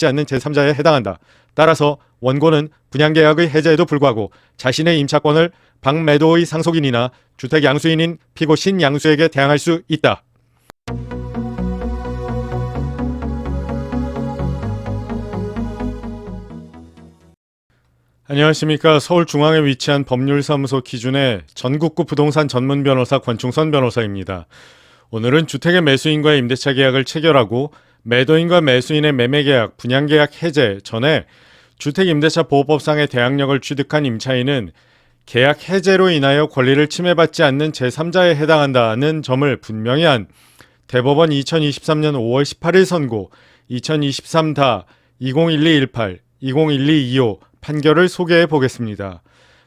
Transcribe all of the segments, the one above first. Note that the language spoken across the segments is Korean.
받지 않는 제3자에 해당한다. 따라서 원고는 분양계약의 해제에도 불구하고 자신의 임차권을 방매도의 상속인이나 주택 양수인인 피고 신양수에게 대항할 수 있다. 안녕하십니까. 서울중앙에 위치한 법률사무소 기준의 전국구 부동산 전문 변호사 권충선 변호사입니다. 오늘은 주택의 매수인과의 임대차 계약을 체결하고 매도인과 매수인의 매매계약, 분양계약 해제 전에 주택임대차보호법상의 대항력을 취득한 임차인은 계약 해제로 인하여 권리를 침해받지 않는 제3자에 해당한다는 점을 분명히 한 대법원 2023년 5월 18일 선고 2023-201218, 201225 판결을 소개해 보겠습니다.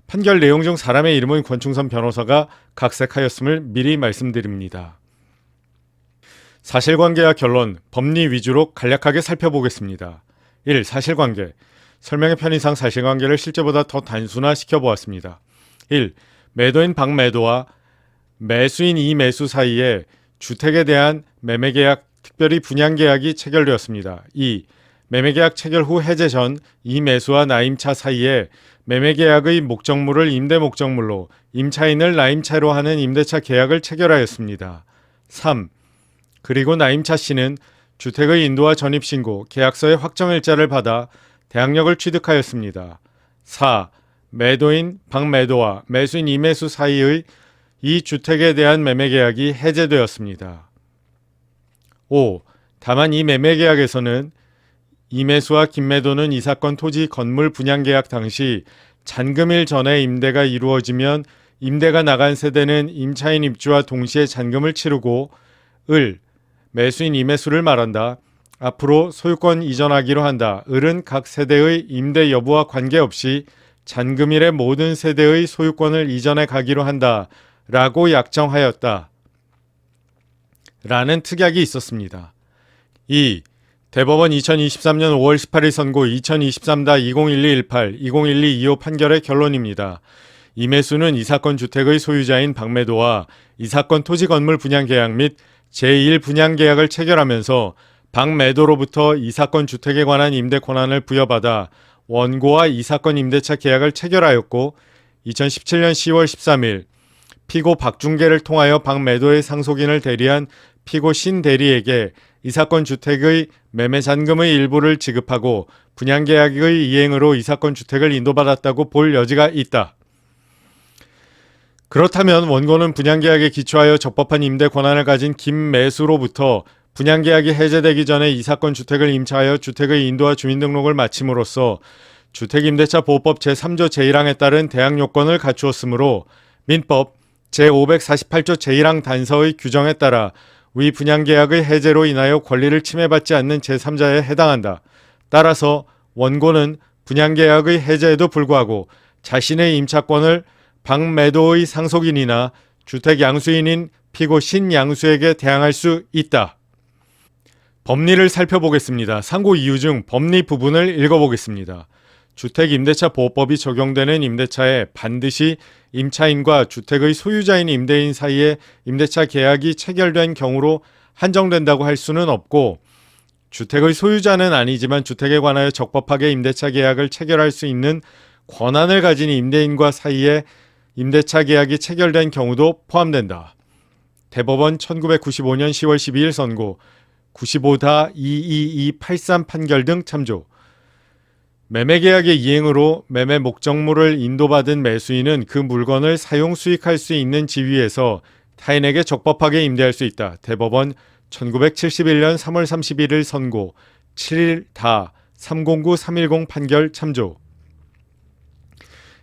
판결 내용 중 사람의 이름은 권충선 변호사가 각색하였음을 미리 말씀드립니다. 사실관계와 결론, 법리 위주로 간략하게 살펴보겠습니다. 1. 사실관계. 설명의 편의상 사실관계를 실제보다 더 단순화시켜 보았습니다. 1. 매도인 방매도와 매수인 이매수 사이에 주택에 대한 매매계약, 특별히 분양계약이 체결되었습니다. 2. 매매계약 체결 후 해제 전 이매수와 나임차 사이에 매매계약의 목적물을 임대목적물로, 임차인을 나임차로 하는 임대차 계약을 체결하였습니다. 3. 그리고 나임차 씨는 주택의 인도와 전입신고, 계약서의 확정일자를 받아 대항력을 취득하였습니다. 4. 매도인 방매도와 매수인 이매수 사이의 이 주택에 대한 매매계약이 해제되었습니다. 5. 다만 이 매매계약에서는 이매수와 김매도는 이 사건 토지 건물 분양계약 당시 잔금일 전에 임대가 이루어지면 임대가 나간 세대는 임차인 입주와 동시에 잔금을 치르고 을, 매수인 이매수를 말한다. 앞으로 소유권 이전하기로 한다. 을은 각 세대의 임대 여부와 관계없이 잔금일의 모든 세대의 소유권을 이전해 가기로 한다. 라고 약정하였다. 라는 특약이 있었습니다. 2. 대법원 2023년 5월 18일 선고 2023-201218, 201225 판결의 결론입니다. 이매수는 이 사건 주택의 소유자인 방매도와 이 사건 토지 건물 분양계약 및 제1 분양계약을 체결하면서 방매도로부터 이 사건 주택에 관한 임대 권한을 부여받아 원고와 이 사건 임대차 계약을 체결하였고 2017년 10월 13일 피고 박중계를 통하여 방매도의 상속인을 대리한 피고 신대리에게 이 사건 주택의 매매 잔금의 일부를 지급하고 분양계약의 이행으로 이 사건 주택을 인도받았다고 볼 여지가 있다. 그렇다면 원고는 분양계약에 기초하여 적법한 임대 권한을 가진 김매수로부터 분양계약이 해제되기 전에 이 사건 주택을 임차하여 주택의 인도와 주민등록을 마침으로써 주택임대차보호법 제3조 제1항에 따른 대항요건을 갖추었으므로 민법 제548조 제1항 단서의 규정에 따라 위 분양계약의 해제로 인하여 권리를 침해받지 않는 제3자에 해당한다. 따라서 원고는 분양계약의 해제에도 불구하고 자신의 임차권을 방매도의 상속인이나 주택 양수인인 피고 신양수에게 대항할 수 있다. 법리를 살펴보겠습니다. 상고 이유 중 법리 부분을 읽어보겠습니다. 주택임대차보호법이 적용되는 임대차에 반드시 임차인과 주택의 소유자인 임대인 사이에 임대차 계약이 체결된 경우로 한정된다고 할 수는 없고 주택의 소유자는 아니지만 주택에 관하여 적법하게 임대차 계약을 체결할 수 있는 권한을 가진 임대인과 사이에 임대차 계약이 체결된 경우도 포함된다. 대법원 1995년 10월 12일 선고 95-22283 판결 등 참조. 매매계약의 이행으로 매매 목적물을 인도받은 매수인은 그 물건을 사용 수익할 수 있는 지위에서 타인에게 적법하게 임대할 수 있다. 대법원 1971년 3월 31일 선고 7일-309-310 판결 참조.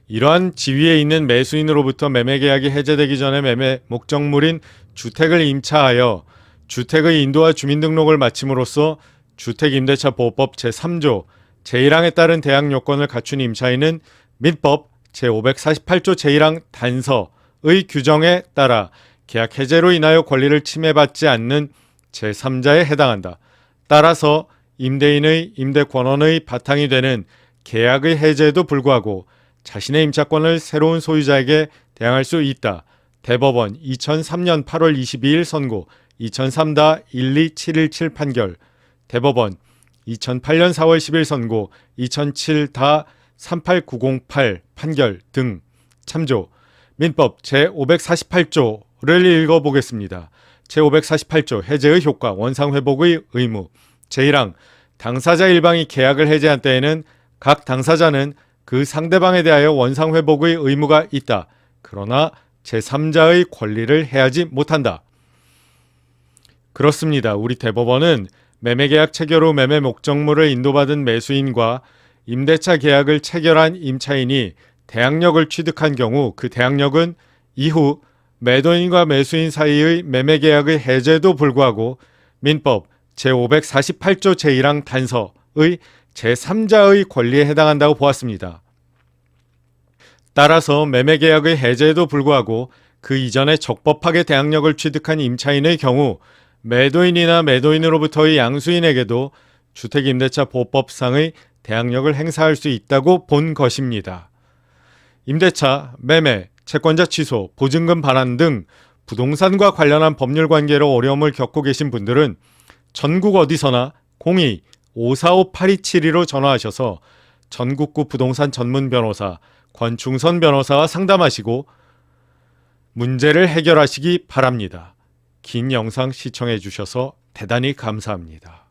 이러한 지위에 있는 매수인으로부터 매매계약이 해제되기 전에 매매 목적물인 주택을 임차하여 주택의 인도와 주민등록을 마침으로써 주택임대차보호법 제3조 제1항에 따른 대항요건을 갖춘 임차인은 민법 제548조 제1항 단서의 규정에 따라 계약 해제로 인하여 권리를 침해받지 않는 제3자에 해당한다. 따라서 임대인의 임대권원의 바탕이 되는 계약의 해제에도 불구하고 자신의 임차권을 새로운 소유자에게 대항할 수 있다. 대법원 2003년 8월 22일 선고 2003-12717 판결. 대법원 2008년 4월 10일 선고, 2007-38908 판결 등 참조. 민법 제548조를 읽어보겠습니다. 제548조 해제의 효과, 원상회복의 의무. 제1항 당사자 일방이 계약을 해제한 때에는 각 당사자는 그 상대방에 대하여 원상회복의 의무가 있다. 그러나 제3자의 권리를 해하지 못한다. 그렇습니다. 우리 대법원은 매매계약 체결 후 매매 목적물을 인도받은 매수인과 임대차 계약을 체결한 임차인이 대항력을 취득한 경우 그 대항력은 이후 매도인과 매수인 사이의 매매계약의 해제에도 불구하고 민법 제548조 제1항 단서의 제3자의 권리에 해당한다고 보았습니다. 따라서 매매계약의 해제에도 불구하고 그 이전에 적법하게 대항력을 취득한 임차인의 경우 매도인이나 매도인으로부터의 양수인에게도 주택임대차 보호법상의 대항력을 행사할 수 있다고 본 것입니다. 임대차, 매매, 채권자 취소, 보증금 반환 등 부동산과 관련한 법률 관계로 어려움을 겪고 계신 분들은 전국 어디서나 02-545-8272로 전화하셔서 전국구 부동산 전문 변호사 권충선 변호사와 상담하시고 문제를 해결하시기 바랍니다. 긴 영상 시청해 주셔서 대단히 감사합니다.